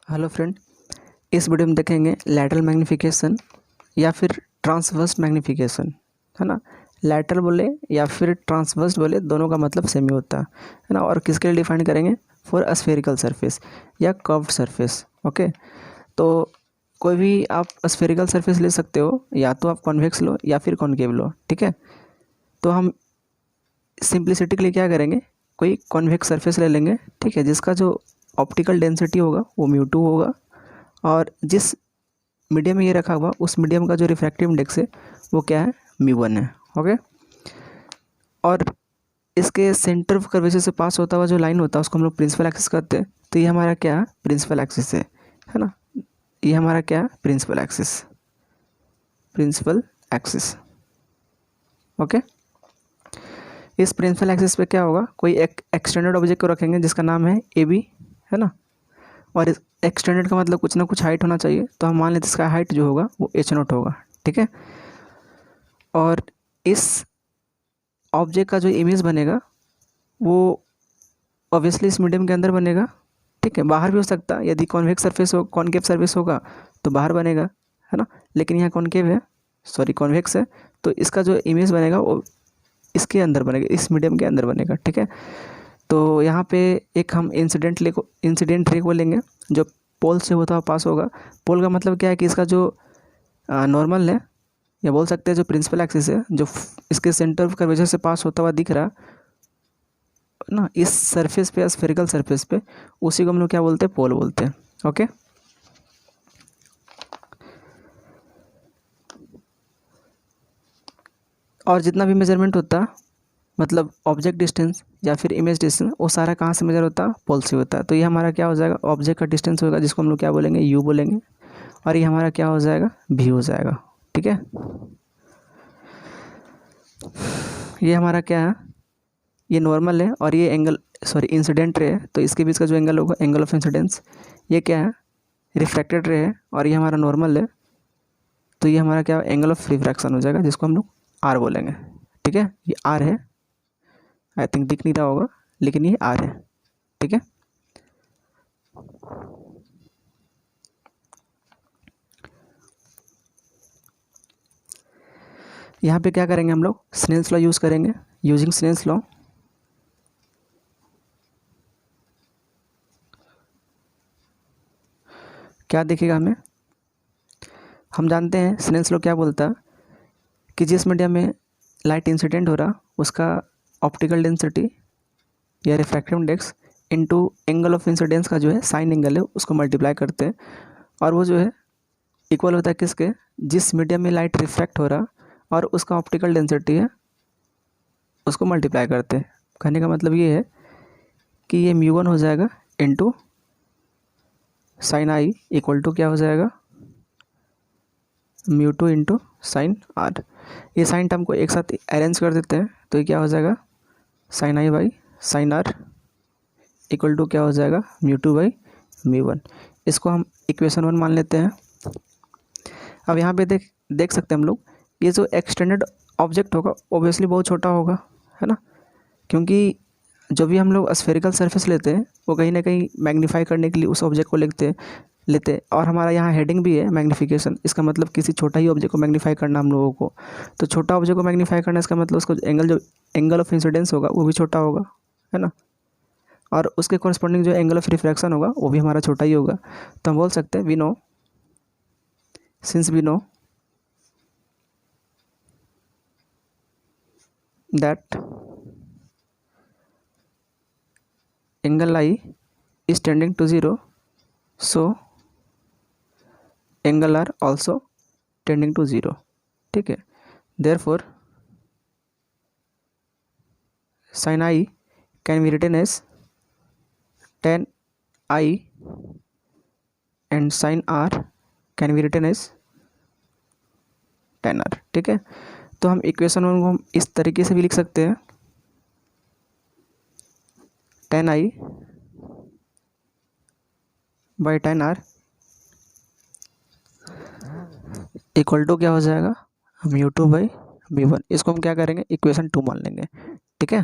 Hello friend, इस video में देखेंगे लैटरल मैग्नीफिकेशन या फिर ट्रांसवर्स मैग्नीफिकेशन, है ना। लैटरल बोले या फिर ट्रांसवर्स बोले, दोनों का मतलब सेम ही होता है ना। और किसके लिए डिफाइन करेंगे? फॉर स्फेरिकल सरफेस या कर्व्ड सरफेस। ओके, तो कोई भी आप स्फेरिकल सरफेस ले सकते हो, या तो आप कॉन्वेक्स लो या फिर कॉन्केव लो, ठीक है। तो हम सिंप्लिसिटी के लिए क्या करेंगे, कोई कॉन्वेक्स सरफेस ले लेंगे, ठीक है, जिसका जो ऑप्टिकल डेंसिटी होगा वो μ2 होगा, और जिस मीडियम में ये रखा हुआ उस मीडियम का जो रिफ्रैक्टिव इंडेक्स है वो क्या है, μ1 है। ओके, और इसके सेंटर ऑफ कर्वेचर से पास होता हुआ जो लाइन होता है उसको हम लोग प्रिंसिपल एक्सिस कहते हैं। तो ये हमारा क्या है, प्रिंसिपल एक्सिस है ना। ये हमारा क्या है, principal axis, principal axis. Okay, इस प्रिंसिपल एक्सिस पे क्या होगा, कोई एक एक्सटेंडेड ऑब्जेक्ट को रखेंगे जिसका नाम है AB, है ना। और इस एक्सटेंडेड का मतलब कुछ ना कुछ हाइट होना चाहिए, तो हम मान लेते हैं इसका हाइट जो होगा वो H0 होगा, ठीक है। और इस ऑब्जेक्ट का जो इमेज बनेगा वो ऑब्वियसली इस मीडियम के अंदर बनेगा, ठीक है। बाहर भी हो सकता है, यदि कॉन्वेक्स सरफेस हो, कॉन्केव सरफेस होगा तो बाहर बनेगा, है ना। लेकिन यहाँ कॉन्केव है, सॉरी कॉन्वेक्स है, तो इसका जो इमेज बनेगा वो इसके अंदर बनेगा, इस मीडियम के अंदर बनेगा, ठीक है। तो यहाँ पे एक हम इंसिडेंट रे को लेंगे जो पोल से होता हुआ पास होगा। पोल का मतलब क्या है कि इसका जो नॉर्मल है, या बोल सकते हैं जो प्रिंसिपल एक्सिस है, जो इसके सेंटर ऑफ कर्वेचर से पास होता हुआ दिख रहा ना इस सरफेस पे, स्फेरिकल सरफेस पे, उसी को हम लोग क्या बोलते हैं, पोल बोलते हैं। ओके, और जितना भी मेजरमेंट होता, मतलब ऑब्जेक्ट डिस्टेंस या फिर इमेज डिस्टेंस, वो सारा कहाँ से मेजर होता है, पोल से होता है। तो ये हमारा क्या हो जाएगा, ऑब्जेक्ट का डिस्टेंस होगा जिसको हम लोग क्या बोलेंगे, U बोलेंगे, और ये हमारा क्या हो जाएगा, V हो जाएगा, ठीक है। ये हमारा क्या है, ये नॉर्मल है, और ये एंगल, सॉरी इंसिडेंट रे है, तो इसके बीच का जो एंगल होगा, एंगल ऑफ इंसिडेंस, ये क्या है, रिफ्रैक्टेड रे है, और ये हमारा नॉर्मल है, तो ये हमारा क्या, एंगल ऑफ रिफ्रैक्शन हो जाएगा, जिसको हम लोग R बोलेंगे, ठीक है। ये R है, आई थिंक दिख नहीं रहा होगा, लेकिन ये R है, ठीक है। यहाँ पे क्या करेंगे हम लोग, स्नेल्स लॉ यूज़ करेंगे। यूजिंग स्नेल्स लॉ क्या दिखेगा हमें, हम जानते हैं स्नेल्स लॉ क्या बोलता है कि जिस मीडियम में लाइट इंसिडेंट हो रहा उसका ऑप्टिकल डेंसिटी या refractive index into angle of incidence का जो है साइन एंगल है उसको मल्टीप्लाई करते हैं, और वो जो है इक्वल होता है किसके, जिस मीडियम में लाइट रिफ्रैक्ट हो रहा और उसका ऑप्टिकल डेंसिटी है उसको मल्टीप्लाई करते हैं। कहने का मतलब ये है कि ये μ1 हो जाएगा into sine I equal to क्या हो जाएगा, μ2 इंटू साइन R। ये साइन टर्म को एक साथ अरेंज कर देते हैं, तो ये क्या हो जाएगा, sine I by sine R equal to क्या हो जाएगा, μ2 बाई μ1। इसको हम इक्वेशन 1 मान लेते हैं। अब यहाँ पे देख सकते हैं हम लोग, ये जो एक्सटेंडेड ऑब्जेक्ट होगा ऑब्वियसली बहुत छोटा होगा, है ना, क्योंकि जो भी हम लोग स्फेरिकल सरफेस लेते हैं वो कहीं ना कहीं मैग्नीफाई करने के लिए उस ऑब्जेक्ट को लेते, और हमारा यहाँ हेडिंग भी है मैग्नीफिकेशन, इसका मतलब किसी छोटा ही ऑब्जेक्ट को मैग्नीफाई करना हम लोगों को। तो छोटा ऑब्जेक्ट को मैग्नीफाई करना, इसका मतलब उसका एंगल ऑफ इंसिडेंस होगा वो भी छोटा होगा, है ना, और उसके कॉरस्पॉन्डिंग जो एंगल ऑफ रिफ्रैक्शन होगा वो भी हमारा छोटा ही होगा। तो हम बोल सकते हैं we know, since we know that angle I is tending to 0, so angle R also tending to 0, ठीक है। therefore sin I can be written as tan I and sin R can be written as tan R, ठीक है। तो हम equation 1 को हम इस तरीके से भी लिख सकते हैं, tan I by tan R equal to क्या हो जाएगा, μ2 बाई μ1। इसको हम क्या करेंगे, इक्वेशन 2 मान लेंगे, ठीक है।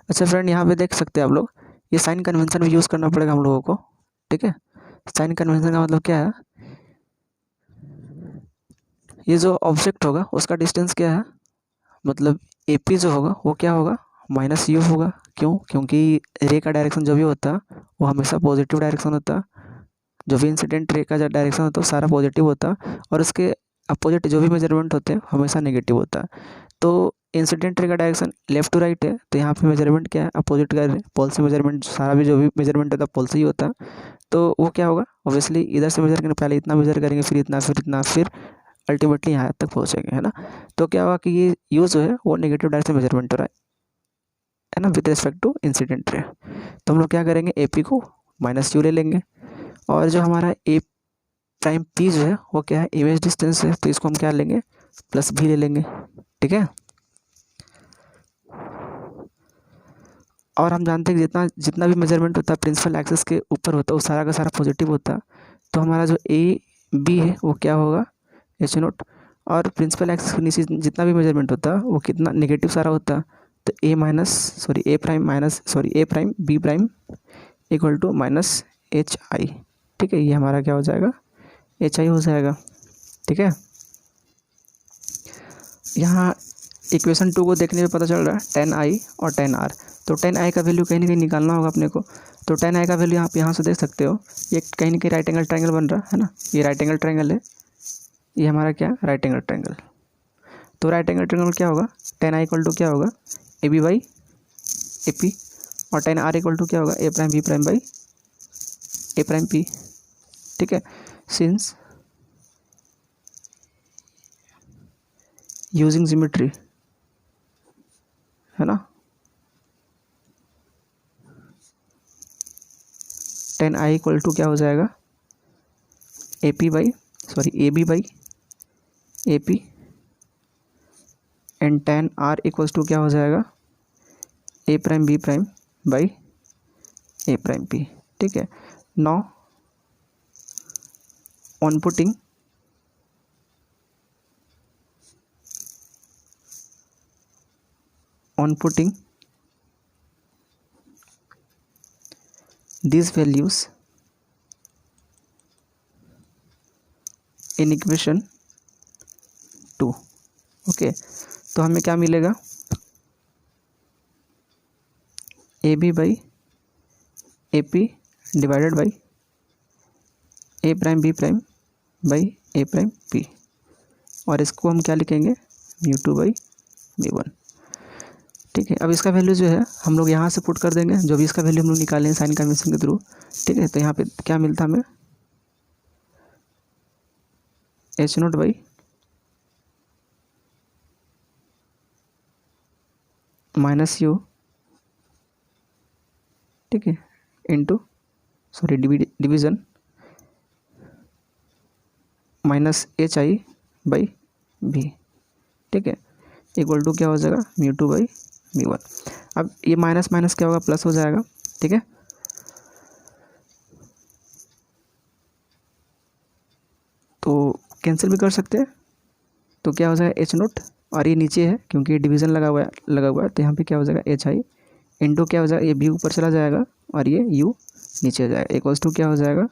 अच्छा फ्रेंड, यहाँ पे देख सकते हैं आप लोग, ये साइन कन्वेंशन भी यूज़ करना पड़ेगा हम लोगों को, ठीक है। साइन कन्वेंशन का मतलब क्या है, ये जो ऑब्जेक्ट होगा उसका डिस्टेंस क्या है, मतलब AP जो होगा वो क्या होगा, माइनस यू होगा। क्यों? क्योंकि रे का डायरेक्शन जो भी होता है वो हमेशा पॉजिटिव डायरेक्शन होता है। जो भी इंसिडेंट रे का जो डायरेक्शन होता है वो सारा पॉजिटिव होता है, और उसके अपोजिट जो भी मेजरमेंट होते हैं हमेशा नेगेटिव होता है। तो इंसिडेंट रे का डायरेक्शन लेफ्ट टू राइट है, तो यहाँ पे मेजरमेंट क्या है, अपोजिट का पोल से मेजरमेंट, सारा भी जो भी मेजरमेंट होता है पोल से ही होता है। तो वो क्या होगा, ऑब्वियसली इधर से मेजर करेंगे, पहले इतना मेजर करेंगे, फिर इतना, फिर इतना, फिर अल्टीमेटली यहाँ तक पहुँचेंगे, है ना। तो क्या हुआ कि ये यू जो है वो नेगेटिव डायरेक्शन मेजरमेंट हो रहा है ना, with respect to incident ray. तो हम लोग क्या करेंगे, AP को माइनस यू ले लेंगे, और जो हमारा ए प्राइम पी जो है वो क्या है, इमेज डिस्टेंस है, तो इसको हम क्या लेंगे, प्लस भी ले लेंगे। ठीक है, और हम जानते हैं कि जितना जितना भी मेजरमेंट होता है प्रिंसिपल एक्सिस के ऊपर होता है वो सारा का सारा पॉजिटिव होता है। तो हमारा जो AB है वो क्या होगा, H0, और प्रिंसिपल एक्सिस के नीचे जितना भी मेजरमेंट होता है वो कितना नेगेटिव सारा होता है। तो A prime B prime equal to minus HI। ठीक है, ये हमारा क्या हो जाएगा, HI हो जाएगा। ठीक है, यहाँ इक्वेशन 2 को देखने पे पता चल रहा है 10I और 10R। तो 10I का वैल्यू कहीं ना कहीं निकालना होगा अपने को। तो 10I का वैल्यू आप यहाँ से देख सकते हो, ये कहीं ना कहीं राइट एंगल ट्रायंगल बन रहा है ना, ये राइट एंगल ट्रायंगल है, ये हमारा क्या है, राइट एंगल ट्रायंगल। तो राइट एंगल ट्रायंगल क्या होगा, 10I इक्वल टू क्या होगा, AB बाई AP, और 10R इक्वल टू क्या होगा, A prime B prime by A prime P। ठीक है, सिंस यूजिंग सिमेट्री, है ना, 10I इक्वल टू क्या हो जाएगा, AB by AP, and 10R equals to क्या हो जाएगा, A prime B prime by A prime P। ठीक है, now on putting these values in equation 2। ओके, तो हमें क्या मिलेगा, AB by AP divided by A prime B prime by A prime P, और इसको हम क्या लिखेंगे, μ2 बाई μ1। ठीक है, अब इसका वैल्यू जो है हम लोग यहाँ से पुट कर देंगे, जो भी इसका वैल्यू हम लोग निकालें साइन कन्वेंशन के थ्रू। ठीक है, तो यहाँ पे क्या मिलता हमें, H0 बाई माइनस यू, ठीक है, into division minus HI by B। ठीक है, इक्वल टू क्या हो जाएगा, μ2 बाई μ1। अब ये माइनस माइनस क्या होगा, प्लस हो जाएगा। ठीक है, तो कैंसिल भी कर सकते हैं, तो क्या हो जाएगा H0, और ये नीचे है क्योंकि डिवीज़न लगा हुआ है, तो यहाँ पे क्या हो जाएगा HI इंटू क्या हो जाएगा, ये B ऊपर चला जाएगा और ये U नीचे जाएगा, इक्वल्स टू क्या हो जाएगा,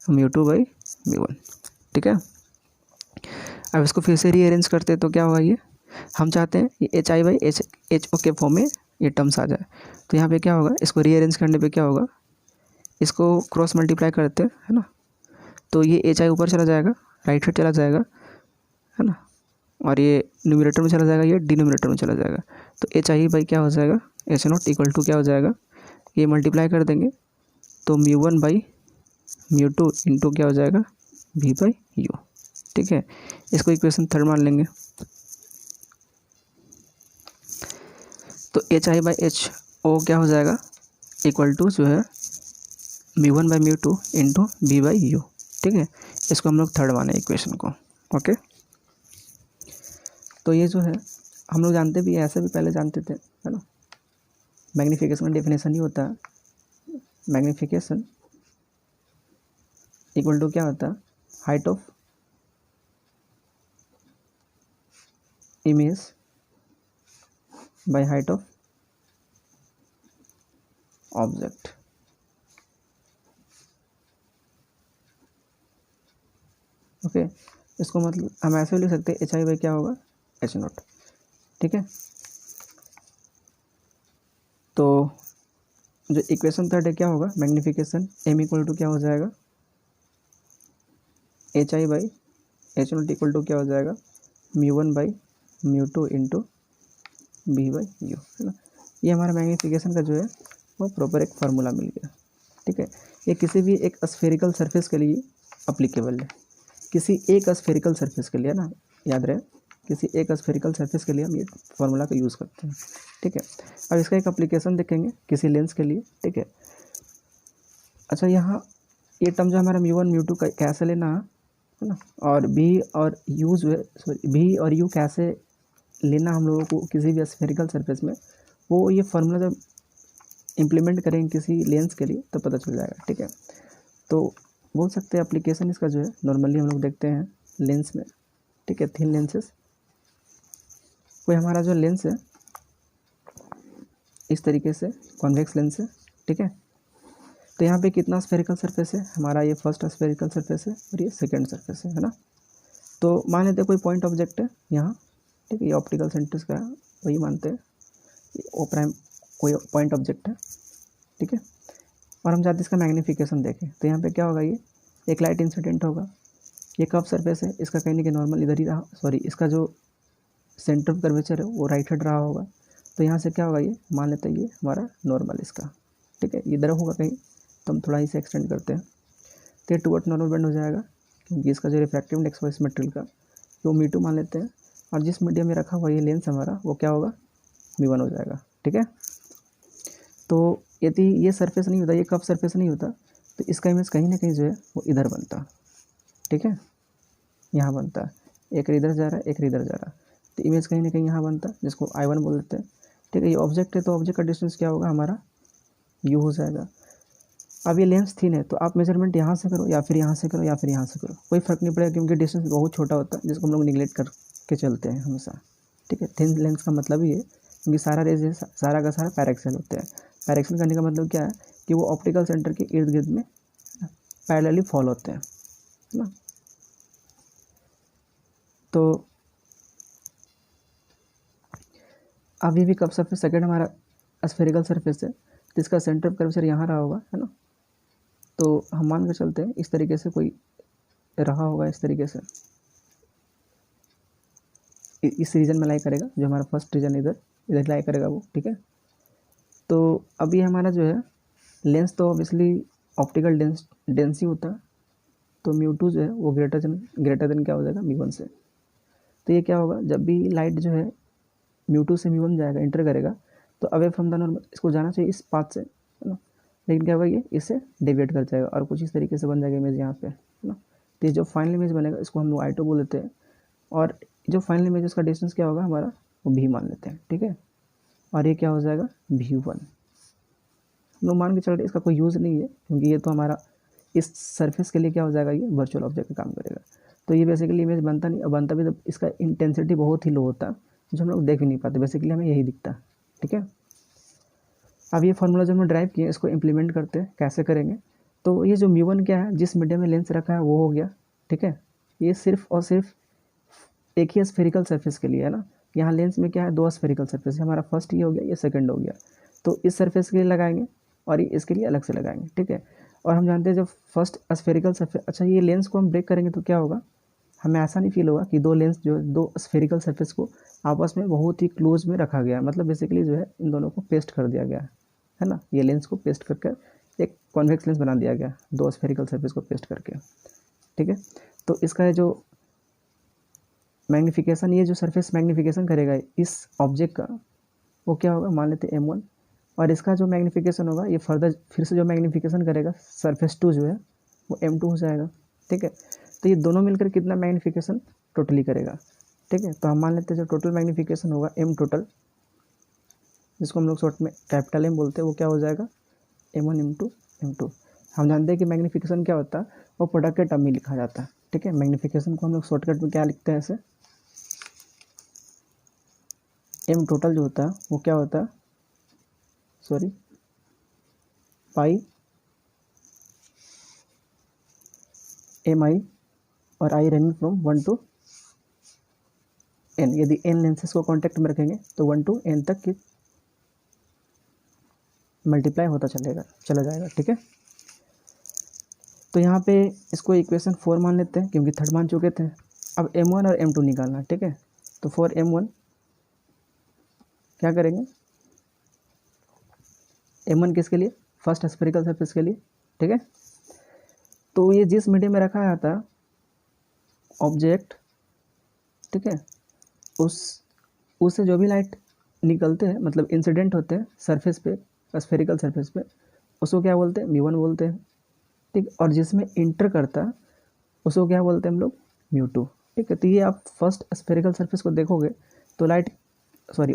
μ2 बाई μ1। ठीक है, अब इसको फिर से रीअरेंज करते हैं तो क्या होगा, ये हम चाहते हैं ये HI बाई HO के फॉर्म में ये टर्म्स आ जाए। तो यहाँ पे क्या होगा, इसको रीअरेंज करने पे क्या होगा, इसको क्रॉस मल्टीप्लाई करते हैं, है ना, तो ये HI ऊपर चला जाएगा, राइट साइड चला जाएगा, है ना, और ये न्यूमरेटर में चला जाएगा, ये डिनोमिनेटर में चला जाएगा। तो HI बाई क्या हो जाएगा, H0 इक्वल टू क्या हो जाएगा, ये मल्टीप्लाई कर देंगे तो μ1 बाई μ2 इंटू क्या हो जाएगा, V बाई U। ठीक है, इसको इक्वेशन 3 मान लेंगे। तो HI बाई HO क्या हो जाएगा, इक्वल टू जो है μ1 by μ2 into V by U। ठीक है, इसको हम लोग 3 माने इक्वेशन को। ओके, तो ये जो है हम लोग जानते भी, ऐसे भी पहले जानते थे, है ना, मैग्नीफिकेशन का डेफिनेशन ही होता है, मैग्नीफिकेशन इक्वल टू क्या होता है, height of image by height of object. Okay, इसको मतलब हम ऐसे भी लिख सकते हैं एच आई बाई क्या होगा, एच नॉट। ठीक है, तो जो इक्वेशन थर्ड है क्या होगा, मैग्नीफिकेशन एम इक्वल टू क्या हो जाएगा, H I by H nought equal to क्या हो जाएगा, mu one by mu two into B by U, है ना। ये हमारा मैग्नीफिकेशन का जो है वो प्रॉपर एक फार्मूला मिल गया। ठीक है, ये किसी भी एक स्फेरिकल सरफेस के लिए अप्लीकेबल है, किसी एक स्फेरिकल सरफेस के लिए ना, याद रहे, किसी एक स्फेरिकल सरफेस के लिए हम ये फार्मूला का यूज़ करते हैं। ठीक है, अब इसका एक एप्लीकेशन देखेंगे किसी लेंस के लिए। ठीक है, अच्छा यहाँ ये टर्म जो हमारा म्यू वन म्यू टू कैसे लेना है ना, और बी और यू जो है, सॉरी बी और यू कैसे लेना हम लोगों को किसी भी स्फेरिकल सरफेस में, वो ये फार्मूला जब इम्प्लीमेंट करेंगे किसी लेंस के लिए तो पता चल जाएगा। ठीक है, तो बोल सकते हैं एप्लीकेशन इसका जो है नॉर्मली हम लोग देखते हैं लेंस में। ठीक है, थिन लेंसेस, कोई हमारा जो लेंस है इस तरीके से कॉन्वेक्स लेंस है। ठीक है, तो यहाँ पे कितना स्फेरिकल सरफेस है हमारा, ये फर्स्ट स्फेरिकल सरफेस है और ये सेकंड सरफेस है ना। तो मान लेते हैं कोई पॉइंट ऑब्जेक्ट है यहाँ। ठीक है, ये ऑप्टिकल सेंटर्स का वही मानते हैं, ओ प्राइम कोई पॉइंट ऑब्जेक्ट है। ठीक है, और हम चाहते हैं इसका मैग्नीफिकेशन देखें, तो यहाँ पे क्या होगा, ये एक लाइट इंसिडेंट होगा, ये कर्व सरफेस है, इसका कहीं ना कहीं नॉर्मल इधर ही रहा, सॉरी इसका जो सेंटर ऑफ कर्वेचर है वो राइट हेड रहा होगा, तो यहाँ से क्या होगा, ये मान लेते हैं ये हमारा नॉर्मल इसका। ठीक है, इधर होगा कहीं, तो हम थोड़ा इसे एक्सटेंड करते हैं, तो ये टुवर्ड नॉर्मल बेंड हो जाएगा, क्योंकि इसका जो रिफ्रैक्टिव इंडेक्स हुआ इस मटेरियल का वो मी2 मान लेते हैं, और जिस मीडियम में रखा हुआ ये लेंस हमारा वो क्या होगा, मी1 हो जाएगा। ठीक है, तो यदि ये सरफेस नहीं होता, ये कप सरफेस नहीं होता, तो इसका इमेज कहीं ना कहीं जो है वो इधर बनता। ठीक है, यहाँ बनता, एक इधर जा रहा है एक इधर जा रहा है, तो इमेज कहीं ना कहीं यहाँ बनता, जिसको I1 बोल देते हैं। ठीक है, ये ऑब्जेक्ट है तो ऑब्जेक्ट का डिस्टेंस क्या होगा हमारा, यू हो जाएगा। अब ये लेंस थिन है तो आप मेजरमेंट यहाँ से करो या फिर यहाँ से करो या फिर यहाँ से करो, कोई फ़र्क नहीं पड़ेगा, क्योंकि डिस्टेंस बहुत छोटा होता है जिसको हम लोग निगलेक्ट करके चलते हैं हमेशा। ठीक है, थिन लेंस का मतलब ही है, क्योंकि सारा रेज सारा का सारा पैरेक्सल होते हैं। पैरेक्सल करने का मतलब क्या है कि वो ऑप्टिकल सेंटर के इर्द गिर्द में पैरेलली फॉल होते हैं, है ना। तो अभी भी कब सरफेस सेकेंड हमारा स्फेरिकल सरफेस है, तो इसका सेंटर ऑफ कर्वेचर यहाँ रहा होगा, है ना। तो हम मान कर चलते हैं इस तरीके से कोई रहा होगा, इस तरीके से इस रीजन में लाई करेगा, जो हमारा फर्स्ट रीजन इधर इधर लाई करेगा वो। ठीक है, तो अभी हमारा जो है लेंस तो ऑब्वियसली ऑप्टिकल डेंस ही होता है, तो म्यू2 जो है वो ग्रेटर देन क्या हो जाएगा, म्यू1 से। तो ये क्या होगा, जब भी लाइट जो है म्यू2 से म्यू1 जाएगा, इंटर करेगा, तो अवे फ्रॉम द नॉर्मल इसको जाना चाहिए इस पाथ से, है ना। लेकिन क्या होगा, ये इससे डेविएट कर जाएगा और कुछ इस तरीके से बन जाएगा इमेज यहाँ पे, है ना। तो ये जो फाइनल इमेज बनेगा इसको हम लोग I2 बोल देते हैं, और जो फाइनल इमेज उसका डिस्टेंस क्या होगा हमारा, वो भी मान लेते हैं। ठीक है, और ये क्या हो जाएगा, V1। हम लोग मान के चल रहे इसका कोई यूज़ नहीं है, क्योंकि ये तो हमारा इस सरफेस के लिए क्या हो जाएगा, ये वर्चुअल ऑब्जेक्ट का काम करेगा। तो ये बेसिकली इमेज बनता नहीं, और बनता भी तो इसका इंटेंसिटी बहुत ही लो होता, जो हम लोग देख भी नहीं पाते, बेसिकली हमें यही दिखता। ठीक है, अब ये फार्मूला जो हम ड्राइव किए इसको इम्प्लीमेंट करते हैं, कैसे करेंगे, तो ये जो म्यू1 क्या है, जिस मीडियम में लेंस रखा है वो हो गया। ठीक है, ये सिर्फ और सिर्फ एक ही स्फेरिकल सरफेस के लिए है ना। यहाँ लेंस में क्या है, दो स्फेरिकल सरफेस है, हमारा फर्स्ट ये हो गया, ये सेकंड हो गया, तो इस सरफेस के लिए लगाएंगे और ये इसके लिए अलग से लगाएंगे। ठीक है, और हम जानते हैं जब फर्स्ट स्फेरिकल सरफेस, अच्छा ये लेंस को हम ब्रेक करेंगे तो क्या होगा, हमें ऐसा नहीं फील होगा कि दो लेंस जो दो स्फेरिकल सरफेस को आपस में बहुत ही क्लोज में रखा गया, मतलब बेसिकली जो है इन दोनों को पेस्ट कर दिया गया है ना। ये लेंस को पेस्ट करके एक कॉन्वेक्स लेंस बना दिया गया, दो स्फेरिकल सरफेस को पेस्ट करके। ठीक है, तो इसका जो मैग्नीफिकेशन, ये जो सरफेस मैग्नीफिकेशन करेगा इस ऑब्जेक्ट का, वो क्या होगा, मान लेते हैं M1, और इसका जो मैग्नीफिकेशन होगा ये फर्दर फिर से जो मैग्नीफिकेशन करेगा सरफेस 2 जो है वो M2 हो जाएगा। ठीक है, तो ये दोनों मिलकर कितना मैग्नीफिकेशन टोटली करेगा। ठीक है, तो हम मान लेते हैं जो टोटल मैग्नीफिकेशन होगा M टोटल, जिसको हम लोग शॉर्ट में कैपिटल M बोलते हैं, वो क्या हो जाएगा, M1 M2 M2। हम जानते हैं कि मैग्नीफिकेशन क्या होता है, वो प्रोडक्ट के टर्म में लिखा जाता है। ठीक है, मैग्नीफिकेशन को हम लोग शॉर्टकट में क्या लिखते हैं, ऐसे M टोटल जो होता है वो क्या होता है, सॉरी पाई MI और आई रनिंग फ्रॉम 1 to n। यदि n लेंसेज को कॉन्टेक्ट में रखेंगे तो 1 to n तक की मल्टीप्लाई होता चला जाएगा, ठीक है। तो यहाँ पे इसको इक्वेशन 4 मान लेते हैं क्योंकि थर्ड मान चुके थे। अब m1 और m2 निकालना, ठीक है। तो फॉर m1 क्या करेंगे, m1 किसके लिए, फर्स्ट स्फेरिकल सरफेस के लिए, ठीक है। तो ये जिस मीडियम में रखा था ऑब्जेक्ट, ठीक है, उससे जो भी लाइट निकलते हैं मतलब इंसिडेंट होते हैं सरफेस पे, स्फेरिकल सरफेस पे, उसको क्या बोलते हैं, μ1 बोलते हैं, ठीक। और जिसमें इंटर करता है उसको क्या बोलते हैं हम लोग, μ2, ठीक है। तो ये आप फर्स्ट स्फेरिकल सरफेस को देखोगे तो लाइट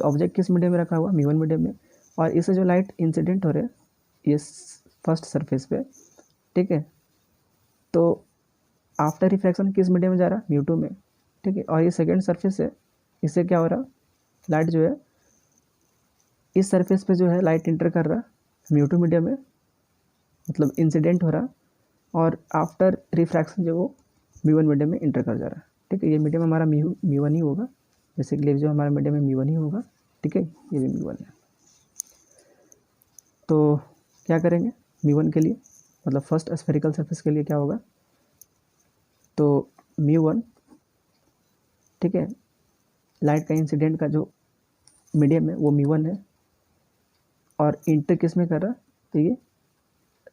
ऑब्जेक्ट किस मीडियम में रखा हुआ, μ1 मीडियम में, और इससे जो लाइट इंसिडेंट हो रहे हैं ये फर्स्ट सरफेस पे, ठीक है। तो आफ्टर रिफ्रैक्शन किस मीडियम में जा रहा है, μ2 में, ठीक है। और ये सेकेंड सरफेस है, इससे क्या हो रहा, लाइट जो है इस सरफेस पे जो है लाइट इंटर कर रहा μ2 मीडियम में, मतलब इंसिडेंट हो रहा, और आफ्टर रिफ्रैक्शन जो वो μ1 मीडियम में इंटर कर जा रहा है, ठीक है। ये मीडियम हमारा μ1 ही होगा, बेसिकली जो हमारा मीडियम है μ1 ही होगा, ठीक है। ये भी μ1 है। तो क्या करेंगे μ1 के लिए, मतलब फर्स्ट स्फेरिकल सरफेस के लिए क्या होगा, तो μ1, ठीक है, लाइट का इंसिडेंट का जो मीडियम है वो μ1 है, और इंटर किस में कर रहा, तो ये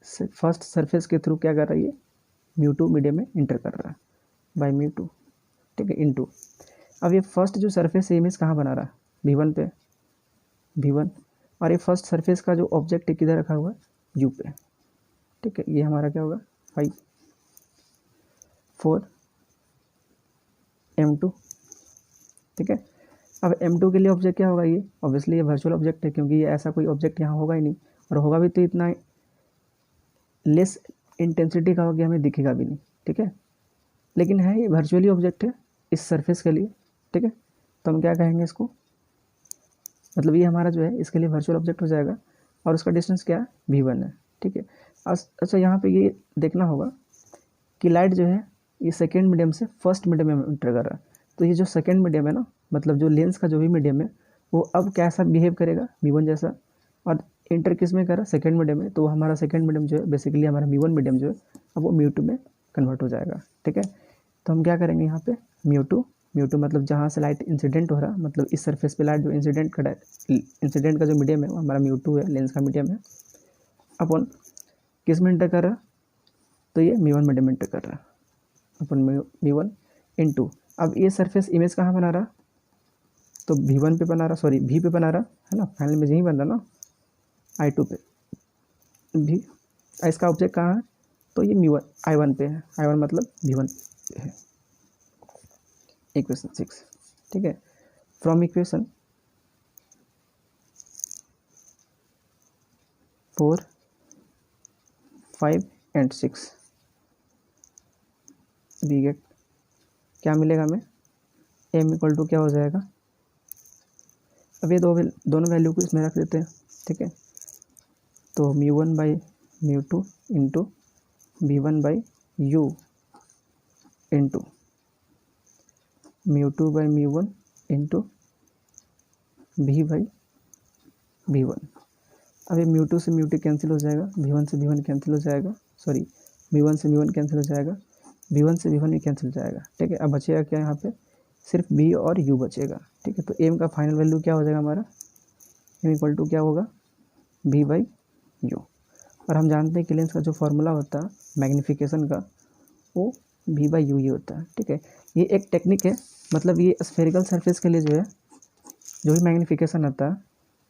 फर्स्ट सरफेस के थ्रू क्या कर रहा है, ये μ2 मीडियम में इंटर कर रहा है बाय μ2, ठीक है, इनटू। अब ये फर्स्ट जो सरफेस है इमेज कहाँ बना रहा है, v1 पे, v1, और ये फर्स्ट सरफेस का जो ऑब्जेक्ट है किधर रखा हुआ है, u पे, ठीक है। ये हमारा क्या होगा 5 4 m2, ठीक है। अब m2 के लिए ऑब्जेक्ट क्या होगा, ये ऑब्वियसली ये वर्चुअल ऑब्जेक्ट है क्योंकि ये ऐसा कोई ऑब्जेक्ट यहाँ होगा ही नहीं, और होगा भी तो इतना लेस इंटेंसिटी का होगा, हमें दिखेगा भी नहीं, ठीक है। लेकिन है ये वर्चुअली ऑब्जेक्ट है इस सरफेस के लिए, ठीक है। तो हम क्या कहेंगे इसको, मतलब ये हमारा जो है इसके लिए वर्चुअल ऑब्जेक्ट हो जाएगा, और उसका डिस्टेंस क्या है, v1 है, ठीक है। अच्छा यहाँ पे ये देखना होगा कि लाइट जो है ये सेकेंड मीडियम से फर्स्ट मीडियम में इंटर कर रहा है, तो ये जो सेकेंड मीडियम है ना, मतलब जो लेंस का जो भी मीडियम है वो अब कैसा बिहेव करेगा, v1 जैसा, और इंटर किस में कर रहा है, सेकेंड मीडियम में, तो हमारा सेकेंड मीडियम जो है बेसिकली हमारा v1 मीडियम जो है अब वो μ2 में कन्वर्ट हो जाएगा, ठीक है। तो हम क्या करेंगे यहाँ पे μ2 मतलब जहाँ से लाइट इंसिडेंट हो रहा, मतलब इस सरफेस पे लाइट जो इंसिडेंट का जो मीडियम है वो हमारा μ2 है, लेंस का मीडियम है, अपन किस में इंटर कर रहा, तो ये μ1 मीडियम में इंटर कर रहा है, अपन μ1 इनटू। अब ये सरफेस इमेज कहाँ बना रहा, तो v1 पे बना रहा, v पे बना रहा है ना, फाइनल इमेज यहीं बन रहा ना, i2 पे v, इसका ऑब्जेक्ट कहाँ है, तो ये μ1 i1 पे है, i1 मतलब v1 पे है। इक्वेशन 6, ठीक है। From equation 4 5 and 6 we get, क्या मिलेगा हमें, m इक्वल टू क्या हो जाएगा, अब ये दोनों वैल्यू को इसमें रख देते हैं, ठीक है। तो μ1 by μ2 into v1 by u into μ2 by μ1 into v by v1। अब ये μ2 से μ2 कैंसिल हो जाएगा, v1 से v1 कैंसिल हो जाएगा, v1 से v1 कैंसिल हो जाएगा, v1 से v1 भी कैंसिल हो जाएगा, ठीक है। अब बचेगा क्या, यहाँ पे सिर्फ v और u बचेगा, ठीक है। तो m का फाइनल वैल्यू क्या हो जाएगा हमारा, m इक्वल टू क्या होगा, v बाई u। और हम जानते हैं कि लेंस का जो फॉर्मूला होता है मैग्नीफिकेशन का वो v बाई u ही होता है, ठीक है। ये एक टेक्निक है, मतलब ये स्फेरिकल सरफेस के लिए जो है जो भी मैग्नीफिकेशन आता है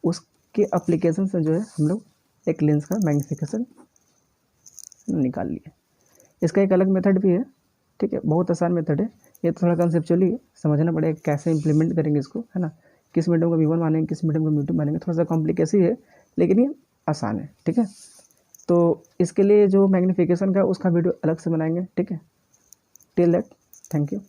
उसके अप्लीकेशन से जो है हम लोग एक लेंस का मैग्नीफिकेशन निकाल लिए। इसका एक अलग मेथड भी है, ठीक है, बहुत आसान मेथड है, ये थोड़ा कंसेप्चुअली समझना पड़ेगा कैसे इंप्लीमेंट करेंगे इसको, है ना, किस मीडियम को v1 मानेंगे, किस मीडियम को μ2 मानेंगे, थोड़ा सा कॉम्प्लिकेसी है लेकिन ये आसान है, ठीक है। तो इसके लिए जो मैग्नीफिकेशन का उसका वीडियो अलग से बनाएंगे, ठीक है। Till that thank you.